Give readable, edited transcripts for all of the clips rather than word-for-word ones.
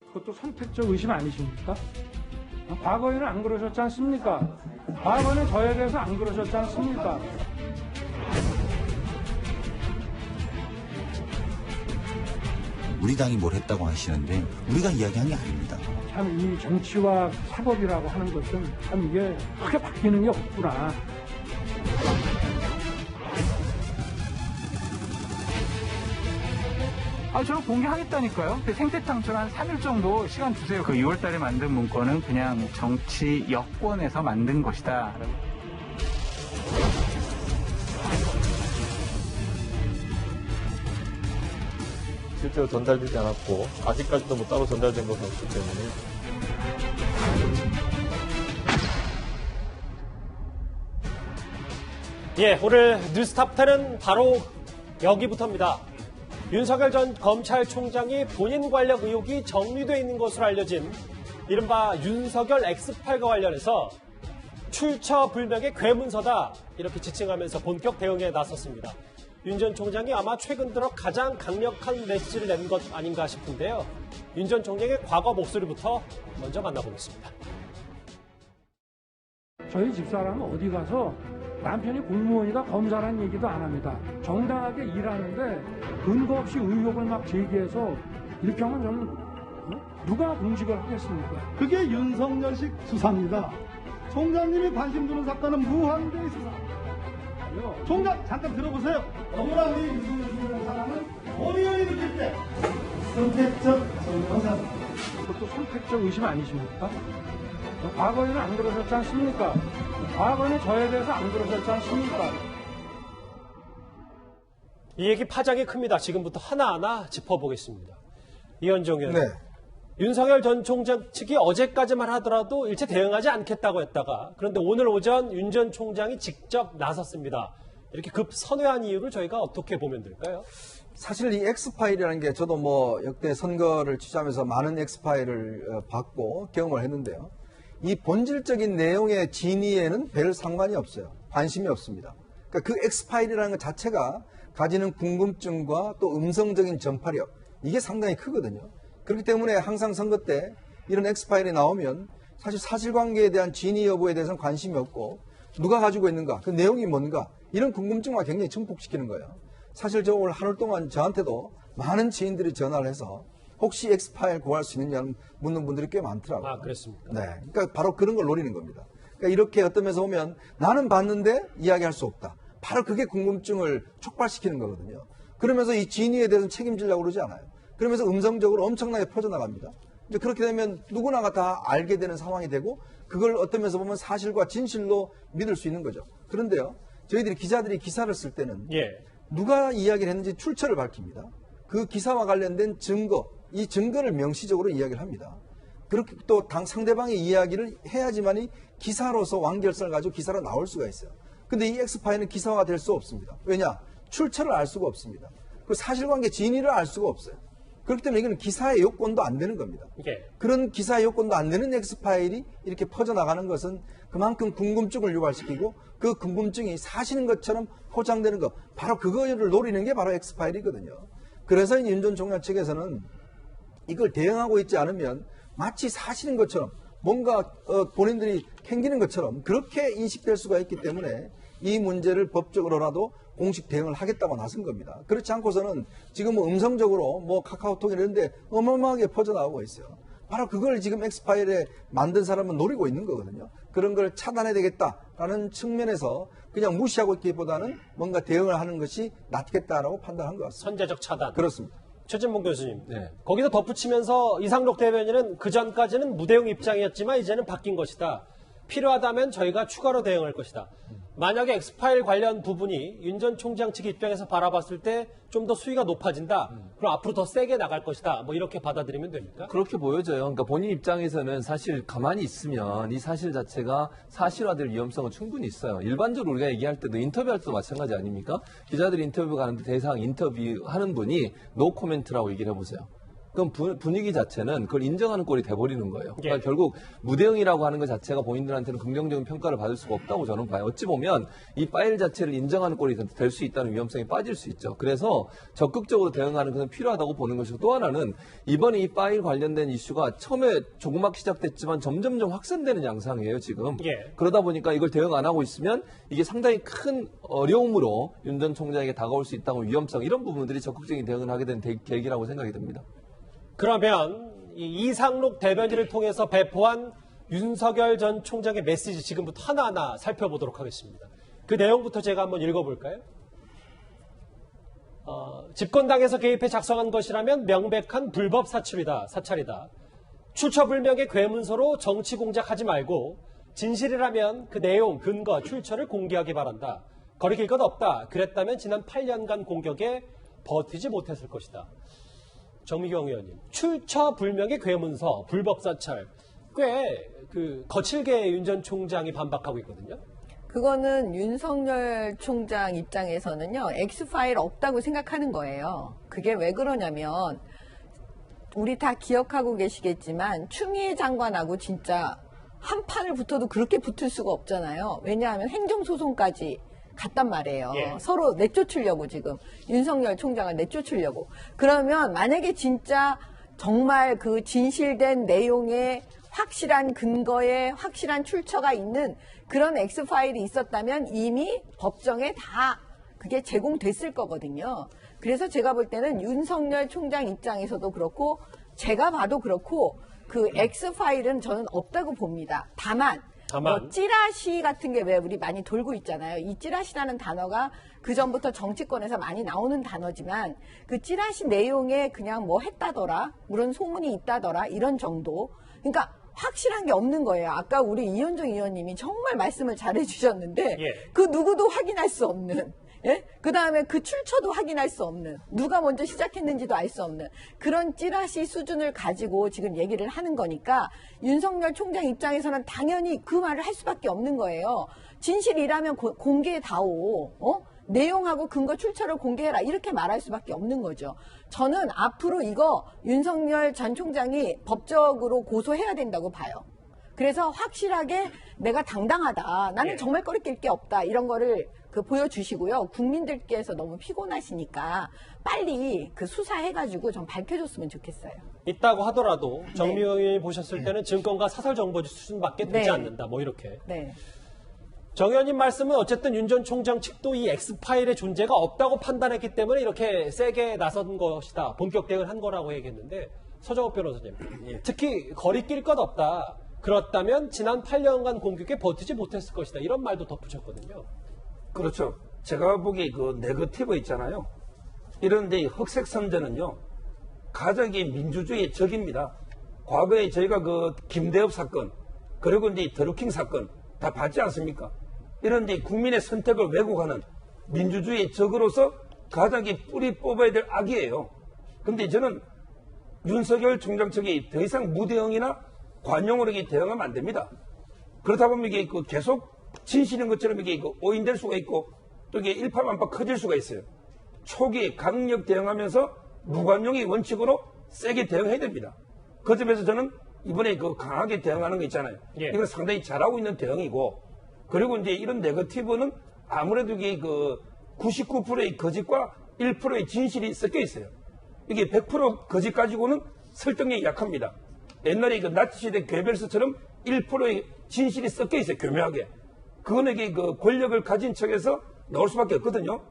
그것도 선택적 의심 아니십니까? 과거에는 안 그러셨지 않습니까? 과거에는 저에 대해서 안 그러셨지 않습니까? 우리 당이 뭘 했다고 하시는데 우리가 이야기한 게 아닙니다. 참 이 정치와 사법이라고 하는 것은 참 이게 크게 바뀌는 게 없구나. 저는 공개하겠다니까요. 생태탕천 한 3일 정도 시간 주세요. 그 6월 달에 만든 문건은 그냥 정치 여권에서 만든 것이다. 실제로 전달되지 않았고 아직까지도 뭐 따로 전달된 것은 없기 때문에 예, 오늘 뉴스탑10은 바로 여기부터입니다. 윤석열 전 검찰총장이 본인 관련 의혹이 정리되어 있는 것으로 알려진 이른바 윤석열 X파일과 관련해서 출처불명의 괴문서다 이렇게 지칭하면서 본격 대응에 나섰습니다. 윤 전 총장이 아마 최근 들어 가장 강력한 메시지를 낸 것 아닌가 싶은데요. 윤 전 총장의 과거 목소리부터 먼저 만나보겠습니다. 저희 집사람은 어디 가서 남편이 공무원이다 검사라는 얘기도 안 합니다. 정당하게 일하는데 근거 없이 의혹을 막 제기해서 이렇게 하면 저는 누가 공직을 하겠습니까? 그게 윤석열식 수사입니다. 총장님이 관심 두는 사건은 무한대의 수사. 총장 잠깐 들어보세요. 억울한 이 윤석열 사람은 본인이 느낄 때 선택적 정보사. 그것도 선택적 의심 아니십니까? 과거에는 안 그러셨지 않습니까? 과거에는 저에 대해서 안 그러셨지 않습니까? 이 얘기 파장이 큽니다. 지금부터 하나하나 짚어보겠습니다. 이현종 의원. 네. 윤석열 전 총장 측이 어제까지만 하더라도 일체 대응하지 않겠다고 했다가 그런데 오늘 오전 윤 전 총장이 직접 나섰습니다. 이렇게 급 선회한 이유를 저희가 어떻게 보면 될까요? 사실 이 X파일이라는 게 저도 뭐 역대 선거를 취재하면서 많은 X파일을 받고 경험을 했는데요. 이 본질적인 내용의 진위에는 별 상관이 없어요. 관심이 없습니다. 그러니까 그 X파일이라는 것 자체가 가지는 궁금증과 또 음성적인 전파력 이게 상당히 크거든요. 그렇기 때문에 항상 선거 때 이런 X파일이 나오면 사실 사실관계에 대한 진위 여부에 대해서는 관심이 없고 누가 가지고 있는가, 그 내용이 뭔가 이런 궁금증과 굉장히 증폭시키는 거예요. 사실 저 오늘 하루 동안 저한테도 많은 지인들이 전화를 해서 혹시 X파일 구할 수 있느냐 묻는 분들이 꽤 많더라고요. 아, 그렇습니까? 네. 그러니까 바로 그런 걸 노리는 겁니다. 그러니까 이렇게 어떤 면에서 보면 나는 봤는데 이야기할 수 없다. 바로 그게 궁금증을 촉발시키는 거거든요. 그러면서 이 진위에 대해서는 책임지려고 그러지 않아요. 그러면서 음성적으로 엄청나게 퍼져나갑니다. 이제 그렇게 되면 누구나가 다 알게 되는 상황이 되고 그걸 어떤 면에서 보면 사실과 진실로 믿을 수 있는 거죠. 그런데요. 저희들이 기자들이 기사를 쓸 때는 누가 이야기를 했는지 출처를 밝힙니다. 그 기사와 관련된 증거, 이 증거를 명시적으로 이야기를 합니다. 그렇게 또 상대방의 이야기를 해야지만이 기사로서 완결성을 가지고 기사로 나올 수가 있어요. 근데 이 X파일은 기사화가 될 수 없습니다. 왜냐? 출처를 알 수가 없습니다. 그 사실관계 진위를 알 수가 없어요. 그렇기 때문에 이거는 기사의 요건도 안 되는 겁니다. 그런 기사의 요건도 안 되는 X파일이 이렇게 퍼져나가는 것은 그만큼 궁금증을 유발시키고 그 궁금증이 사실인 것처럼 포장되는 것, 바로 그거를 노리는 게 바로 X파일이거든요. 그래서 윤 전 총장 측에서는 이걸 대응하고 있지 않으면 마치 사실인 것처럼 뭔가 본인들이 캥기는 것처럼 그렇게 인식될 수가 있기 때문에 이 문제를 법적으로라도 공식 대응을 하겠다고 나선 겁니다. 그렇지 않고서는 지금 뭐 음성적으로 뭐 카카오톡 이런 데 어마어마하게 퍼져나오고 있어요. 바로 그걸 지금 X파일에 만든 사람은 노리고 있는 거거든요. 그런 걸 차단해야 되겠다라는 측면에서 그냥 무시하고 있기보다는 뭔가 대응을 하는 것이 낫겠다라고 판단한 것 같습니다. 선제적 차단. 그렇습니다. 최진봉 교수님. 거기서 덧붙이면서 이상록 대변인은 그전까지는 무대응 입장이었지만 이제는 바뀐 것이다. 필요하다면 저희가 추가로 대응할 것이다. 만약에 X파일 관련 부분이 윤 전 총장 측 입장에서 바라봤을 때 좀 더 수위가 높아진다. 그럼 앞으로 더 세게 나갈 것이다. 뭐 이렇게 받아들이면 됩니까? 그렇게 보여져요. 그러니까 본인 입장에서는 사실 가만히 있으면 이 사실 자체가 사실화될 위험성은 충분히 있어요. 일반적으로 우리가 얘기할 때도 인터뷰할 때도 마찬가지 아닙니까? 기자들이 인터뷰 가는데 대상 인터뷰하는 분이 노 코멘트라고 얘기를 해보세요. 그럼 분위기 자체는 그걸 인정하는 꼴이 돼버리는 거예요. 그러니까 예. 결국 무대응이라고 하는 것 자체가 본인들한테는 긍정적인 평가를 받을 수가 없다고 저는 봐요. 어찌 보면 이 파일 자체를 인정하는 꼴이 될 수 있다는 위험성이 빠질 수 있죠. 그래서 적극적으로 대응하는 것은 필요하다고 보는 것이고, 또 하나는 이번에 이 파일 관련된 이슈가 처음에 조그맣게 시작됐지만 점점점 확산되는 양상이에요, 지금. 예. 그러다 보니까 이걸 대응 안 하고 있으면 이게 상당히 큰 어려움으로 윤 전 총장에게 다가올 수 있다고 위험성, 이런 부분들이 적극적인 대응을 하게 된 계기라고 생각이 듭니다. 그러면 이 이상록 대변인을 통해서 배포한 윤석열 전 총장의 메시지 지금부터 하나하나 살펴보도록 하겠습니다. 그 내용부터 제가 한번 읽어볼까요? 집권당에서 개입해 작성한 것이라면 명백한 불법 사찰이다. 출처불명의 괴문서로 정치 공작하지 말고 진실이라면 그 내용, 근거, 출처를 공개하기 바란다. 거리낄 것 없다. 그랬다면 지난 8년간 공격에 버티지 못했을 것이다. 정미경 의원님, 출처불명의 괴문서, 불법 사찰, 꽤 거칠게 윤 전 총장이 반박하고 있거든요. 그거는 윤석열 총장 입장에서는요, X파일 없다고 생각하는 거예요. 그게 왜 그러냐면, 우리 다 기억하고 계시겠지만, 추미애 장관하고 진짜 한 판을 붙어도 그렇게 붙을 수가 없잖아요. 왜냐하면 행정소송까지 갔단 말이에요. 예. 서로 내쫓으려고 지금, 윤석열 총장을 내쫓으려고. 그러면 만약에 진짜 정말 그 진실된 내용에 확실한 근거에 확실한 출처가 있는 그런 X파일이 있었다면 이미 법정에 다 그게 제공됐을 거거든요. 그래서 제가 볼 때는 윤석열 총장 입장에서도 그렇고 제가 봐도 그렇고 그 X파일은 저는 없다고 봅니다. 다만 뭐 찌라시 같은 게 왜 우리 많이 돌고 있잖아요. 이 찌라시라는 단어가 그전부터 정치권에서 많이 나오는 단어지만 그 찌라시 내용에 그냥 뭐 했다더라, 그런 소문이 있다더라, 이런 정도. 그러니까 확실한 게 없는 거예요. 아까 우리 이현정 의원님이 정말 말씀을 잘해 주셨는데 그 누구도 확인할 수 없는, 예? 그 다음에 그 출처도 확인할 수 없는, 누가 먼저 시작했는지도 알 수 없는 그런 찌라시 수준을 가지고 지금 얘기를 하는 거니까 윤석열 총장 입장에서는 당연히 그 말을 할 수밖에 없는 거예요. 진실이라면 공개다오, 내용하고 근거 출처를 공개해라, 이렇게 말할 수밖에 없는 거죠. 저는 앞으로 이거 윤석열 전 총장이 법적으로 고소해야 된다고 봐요. 그래서 확실하게 내가 당당하다, 나는 정말 꺼리낄 게 없다, 이런 거를 보여주시고요. 국민들께서 너무 피곤하시니까 빨리 그 수사해가지고 좀 밝혀줬으면 좋겠어요. 있다고 하더라도 정미경 의원이 보셨을 때는 증권과 사설정보지 수준밖에 되지 않는다. 뭐 이렇게. 네. 정 의원님 말씀은 어쨌든 윤 전 총장 측도 이 X파일의 존재가 없다고 판단했기 때문에 이렇게 세게 나선 것이다. 본격 대응을 한 거라고 얘기했는데, 서정욱 변호사님. 특히 거리낄 것 없다. 그렇다면 지난 8년간 공격에 버티지 못했을 것이다. 이런 말도 덧붙였거든요. 그렇죠. 제가 보기에 그 네거티브 있잖아요. 이런데 흑색 선전은요, 가족이 민주주의의 적입니다. 과거에 저희가 그 김대엽 사건, 그리고 이제 드루킹 사건 다 봤지 않습니까? 이런데 국민의 선택을 왜곡하는 민주주의의 적으로서 가장이 뿌리 뽑아야 될 악이에요. 근데 저는 윤석열 총장 측이 더 이상 무대응이나 관용으로 대응하면 안 됩니다. 그렇다 보면 이게 계속 진실인 것처럼 이게 오인될 수가 있고 또 이게 일파만파 커질 수가 있어요. 초기에 강력 대응하면서 무관용의 원칙으로 세게 대응해야 됩니다. 그 점에서 저는 이번에 강하게 대응하는 거 있잖아요. 이건 상당히 잘하고 있는 대응이고, 그리고 이제 이런 네거티브는 아무래도 이게 99%의 거짓과 1%의 진실이 섞여 있어요. 이게 100% 거짓 가지고는 설득력이 약합니다. 옛날에 나치 시대 괴벨스처럼 1%의 진실이 섞여 있어요. 교묘하게. 그거는 이게 권력을 가진 척에서 나올 수밖에 없거든요.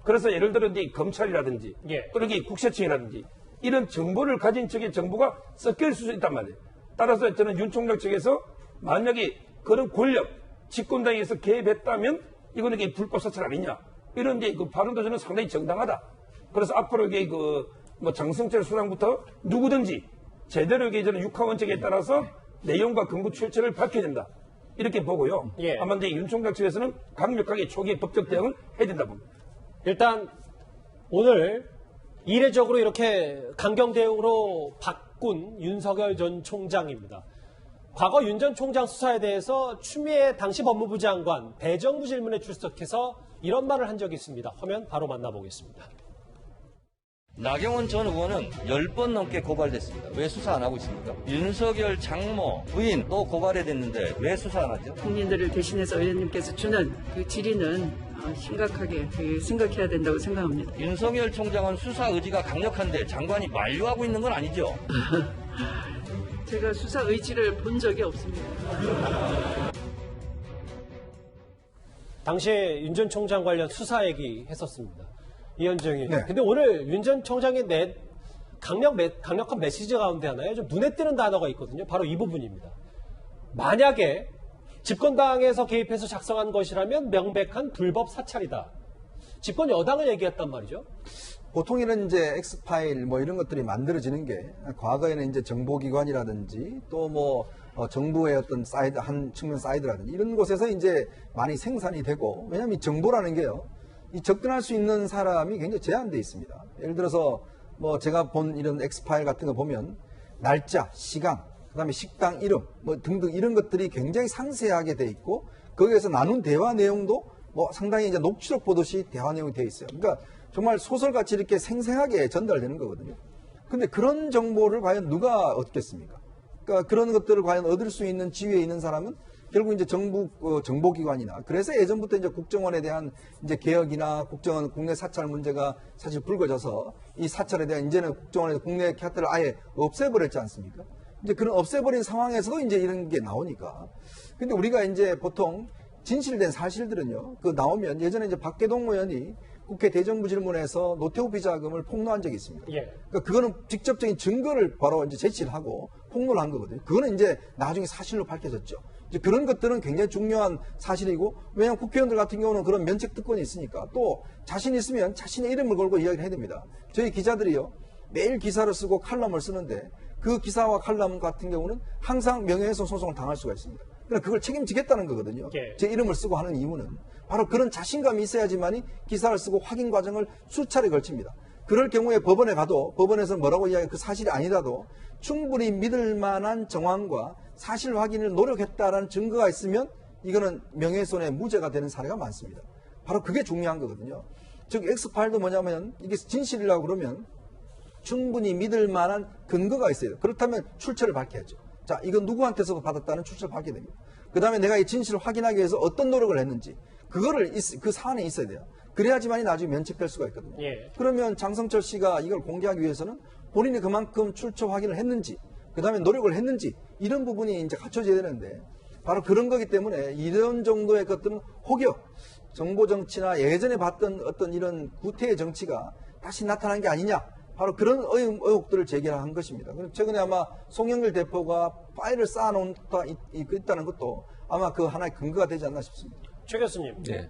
그래서 예를 들어 이제 검찰이라든지 또는 이게 국세청이라든지 이런 정보를 가진 척의 정보가 섞여 있을 수 있단 말이에요. 따라서 저는 윤 총장 측에서 만약에 그런 권력, 집권당에서 개입했다면 이거는 이게 불법 사찰 아니냐, 이런 이제 발언도 저는 상당히 정당하다. 그래서 앞으로 이게 뭐 장성철 수장부터 누구든지 제대로 이게 저는 육하 원칙에 따라서 내용과 근거 출처를 밝혀야 된다, 이렇게 보고요. 아마 이제 윤 총장 측에서는 강력하게 초기에 법적 대응을 해야 된다 봅니다. 일단 오늘 이례적으로 이렇게 강경 대응으로 바꾼 윤석열 전 총장입니다. 과거 윤 전 총장 수사에 대해서 추미애 당시 법무부 장관 대정부 질문에 출석해서 이런 말을 한 적이 있습니다. 화면 바로 만나보겠습니다. 나경원 전 의원은 10번 넘게 고발됐습니다. 왜 수사 안 하고 있습니까? 윤석열 장모 부인 또 고발해 됐는데 왜 수사 안 하죠? 국민들을 대신해서 의원님께서 주는 그 질의는 심각하게 생각해야 된다고 생각합니다. 윤석열 총장은 수사 의지가 강력한데 장관이 만류하고 있는 건 아니죠? 제가 수사 의지를 본 적이 없습니다. 당시에 윤 전 총장 관련 수사 얘기했었습니다. 이현정 의원. 네. 근데 오늘 윤 전 총장이 낸 강력한 메시지 가운데 하나에 좀 눈에 띄는 단어가 있거든요. 바로 이 부분입니다. 만약에 집권당에서 개입해서 작성한 것이라면 명백한 불법 사찰이다. 집권 여당을 얘기했단 말이죠. 보통 이런 이제 엑스파일 뭐 이런 것들이 만들어지는 게 과거에는 이제 정보기관이라든지 또 뭐 정부의 어떤 사이드, 한 측면 사이드라든지 이런 곳에서 이제 많이 생산이 되고, 왜냐하면 이 정보라는 게요, 이 접근할 수 있는 사람이 굉장히 제한되어 있습니다. 예를 들어서 뭐 제가 본 이런 엑스파일 같은 거 보면 날짜, 시간, 그다음에 식당 이름 뭐 등등 이런 것들이 굉장히 상세하게 돼 있고, 거기에서 나눈 대화 내용도 뭐 상당히 이제 녹취록 보듯이 대화 내용이 돼 있어요. 그러니까 정말 소설같이 이렇게 생생하게 전달되는 거거든요. 근데 그런 정보를 과연 누가 얻겠습니까? 그러니까 그런 것들을 과연 얻을 수 있는 지위에 있는 사람은 결국 이제 정부 정보기관이나, 그래서 예전부터 이제 국정원에 대한 이제 개혁이나 국정원 국내 사찰 문제가 사실 불거져서 이 사찰에 대한 이제는 국정원에서 국내 캬트를 아예 없애버렸지 않습니까? 이제 그런 없애버린 상황에서도 이제 이런 게 나오니까. 근데 우리가 이제 보통 진실된 사실들은요, 그 나오면 예전에 이제 박계동 의원이 국회 대정부 질문에서 노태우 비자금을 폭로한 적이 있습니다. 예. 그러니까 그거는 직접적인 증거를 바로 이제 제시를 하고 폭로를 한 거거든요. 그거는 이제 나중에 사실로 밝혀졌죠. 이제 그런 것들은 굉장히 중요한 사실이고, 왜냐하면 국회의원들 같은 경우는 그런 면책 특권이 있으니까 또 자신 있으면 자신의 이름을 걸고 이야기를 해야 됩니다. 저희 기자들이요, 매일 기사를 쓰고 칼럼을 쓰는데 그 기사와 칼럼 같은 경우는 항상 명예훼손 소송을 당할 수가 있습니다. 그러니까 그걸 책임지겠다는 거거든요. 예. 제 이름을 쓰고 하는 이유는 바로 그런 자신감이 있어야지만이 기사를 쓰고 확인 과정을 수차례 걸칩니다. 그럴 경우에 법원에 가도 법원에서 뭐라고 이야기, 그 사실이 아니라도 충분히 믿을 만한 정황과 사실 확인을 노력했다라는 증거가 있으면 이거는 명예훼손의 무죄가 되는 사례가 많습니다. 바로 그게 중요한 거거든요. 즉 엑스파일도 뭐냐면 이게 진실이라고 그러면 충분히 믿을 만한 근거가 있어야 돼요. 그렇다면 출처를 밝혀야죠. 자, 이건 누구한테서 받았다는 출처를 밝혀야 됩니다. 그 다음에 내가 이 진실을 확인하기 위해서 어떤 노력을 했는지 그거를 그 사안에 있어야 돼요. 그래야지만이 나중에 면책될 수가 있거든요. 예. 그러면 장성철 씨가 이걸 공개하기 위해서는 본인이 그만큼 출처 확인을 했는지, 그 다음에 노력을 했는지, 이런 부분이 이제 갖춰져야 되는데, 바로 그런 거기 때문에 이런 정도의 어떤 혹여 정보 정치나 예전에 봤던 어떤 이런 구태의 정치가 다시 나타난 게 아니냐, 바로 그런 의혹들을 제기한 것입니다. 최근에 아마 송영길 대표가 파일을 쌓아놓다 있다는 것도 아마 그 하나의 근거가 되지 않나 싶습니다. 최 교수님, 네.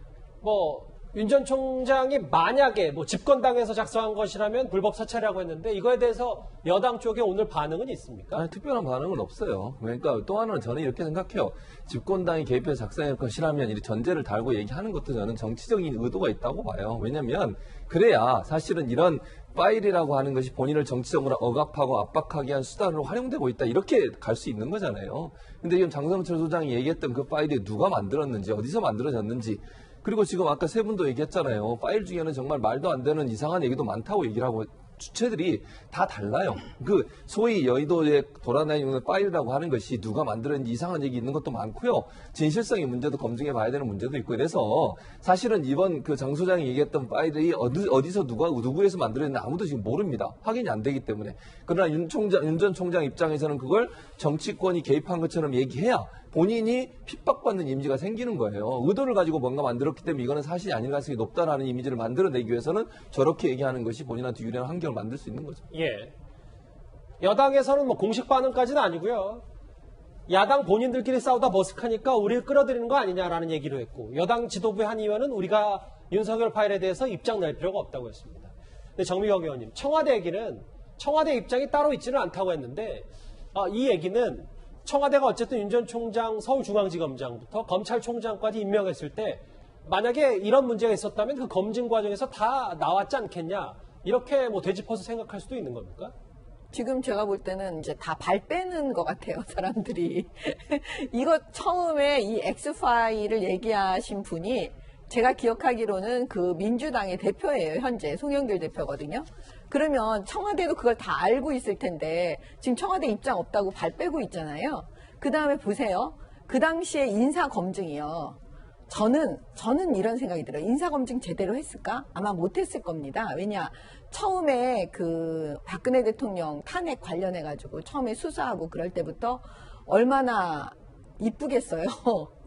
윤 전 총장이 만약에 집권당에서 작성한 것이라면 불법 사찰이라고 했는데, 이거에 대해서 여당 쪽에 오늘 반응은 있습니까? 아니, 특별한 반응은 없어요. 그러니까 또 하나는 저는 이렇게 생각해요. 집권당이 개입해서 작성할 것이라면 이 전제를 달고 얘기하는 것도 저는 정치적인 의도가 있다고 봐요. 왜냐하면 그래야 사실은 이런 파일이라고 하는 것이 본인을 정치적으로 억압하고 압박하기 위한 수단으로 활용되고 있다, 이렇게 갈 수 있는 거잖아요. 근데 지금 장성철 소장이 얘기했던 그 파일이 누가 만들었는지, 어디서 만들어졌는지, 그리고 지금 아까 세 분도 얘기했잖아요. 파일 중에는 정말 말도 안 되는 이상한 얘기도 많다고 얘기를 하고, 주체들이 다 달라요. 그 소위 여의도에 돌아다니는 파일이라고 하는 것이 누가 만들었는지 이상한 얘기 있는 것도 많고요. 진실성의 문제도 검증해 봐야 되는 문제도 있고, 그래서 사실은 이번 그 장 소장이 얘기했던 파일이 어디서 누구에서 만들었는지 아무도 지금 모릅니다. 확인이 안 되기 때문에. 그러나 윤 전 총장 입장에서는 그걸 정치권이 개입한 것처럼 얘기해야 본인이 핍박받는 이미지가 생기는 거예요. 의도를 가지고 뭔가 만들었기 때문에 이거는 사실이 아닐 가능성이 높다라는 이미지를 만들어내기 위해서는 저렇게 얘기하는 것이 본인한테 유리한 환경을 만들 수 있는 거죠. 예. 여당에서는 공식 반응까지는 아니고요. 야당 본인들끼리 싸우다 머쓱하니까 우리를 끌어들이는 거 아니냐라는 얘기를 했고, 여당 지도부의 한 의원은 우리가 윤석열 파일에 대해서 입장 낼 필요가 없다고 했습니다. 근데 정미경 의원님, 청와대 얘기는 청와대 입장이 따로 있지는 않다고 했는데, 이 얘기는 청와대가 어쨌든 윤 전 총장 서울중앙지검장부터 검찰총장까지 임명했을 때 만약에 이런 문제가 있었다면 그 검증 과정에서 다 나왔지 않겠냐, 이렇게 되짚어서 생각할 수도 있는 겁니까? 지금 제가 볼 때는 이제 다 발 빼는 것 같아요, 사람들이. 이거 처음에 이 X파일을 얘기하신 분이 제가 기억하기로는 그 민주당의 대표예요. 현재 송영길 대표거든요. 그러면 청와대도 그걸 다 알고 있을 텐데 지금 청와대 입장 없다고 발 빼고 있잖아요. 그 다음에 보세요. 그 당시에 인사검증이요. 저는 이런 생각이 들어요. 인사검증 제대로 했을까? 아마 못했을 겁니다. 왜냐, 처음에 그 박근혜 대통령 탄핵 관련해가지고 처음에 수사하고 그럴 때부터 얼마나 이쁘겠어요.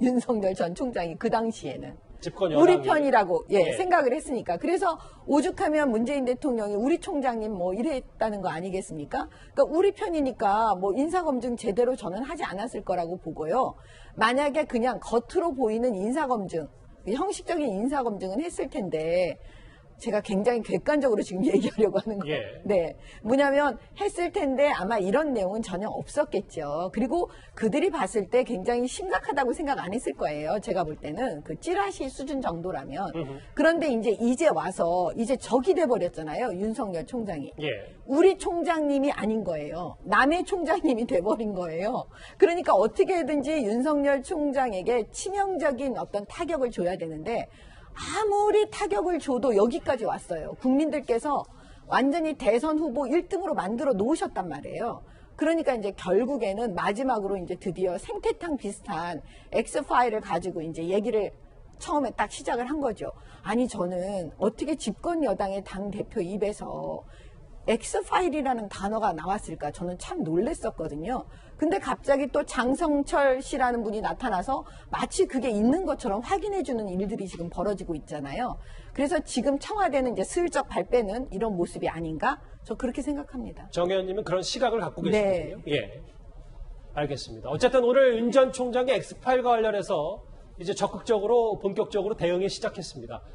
윤석열 전 총장이 그 당시에는. 집권 우리 여당이. 편이라고 예. 생각을 했으니까. 그래서 오죽하면 문재인 대통령이 우리 총장님 뭐 이랬다는 거 아니겠습니까? 그러니까 우리 편이니까 뭐 인사검증 제대로 저는 하지 않았을 거라고 보고요. 만약에 그냥 겉으로 보이는 인사검증, 형식적인 인사검증은 했을 텐데 제가 굉장히 객관적으로 지금 얘기하려고 하는 거예요. 예. 네. 뭐냐면 했을 텐데 아마 이런 내용은 전혀 없었겠죠. 그리고 그들이 봤을 때 굉장히 심각하다고 생각 안 했을 거예요. 제가 볼 때는 그 찌라시 수준 정도라면. 그런데 이제 와서 이제 적이 돼버렸잖아요. 윤석열 총장이. 예. 우리 총장님이 아닌 거예요. 남의 총장님이 돼버린 거예요. 그러니까 어떻게든지 윤석열 총장에게 치명적인 어떤 타격을 줘야 되는데 아무리 타격을 줘도 여기까지 왔어요. 국민들께서 완전히 대선 후보 1등으로 만들어 놓으셨단 말이에요. 그러니까 이제 결국에는 마지막으로 이제 드디어 생태탕 비슷한 X파일을 가지고 이제 얘기를 처음에 딱 시작을 한 거죠. 아니, 저는 어떻게 집권 여당의 당대표 입에서 X파일이라는 단어가 나왔을까? 저는 참 놀랬었거든요. 근데 갑자기 또 장성철 씨라는 분이 나타나서 마치 그게 있는 것처럼 확인해주는 일들이 지금 벌어지고 있잖아요. 그래서 지금 청와대는 이제 슬쩍 발 빼는 이런 모습이 아닌가? 저 그렇게 생각합니다. 정 의원님은 그런 시각을 갖고 네. 계시군요. 예. 알겠습니다. 어쨌든 오늘 윤 전 총장의 엑스파일과 관련해서 이제 적극적으로 본격적으로 대응이 시작했습니다.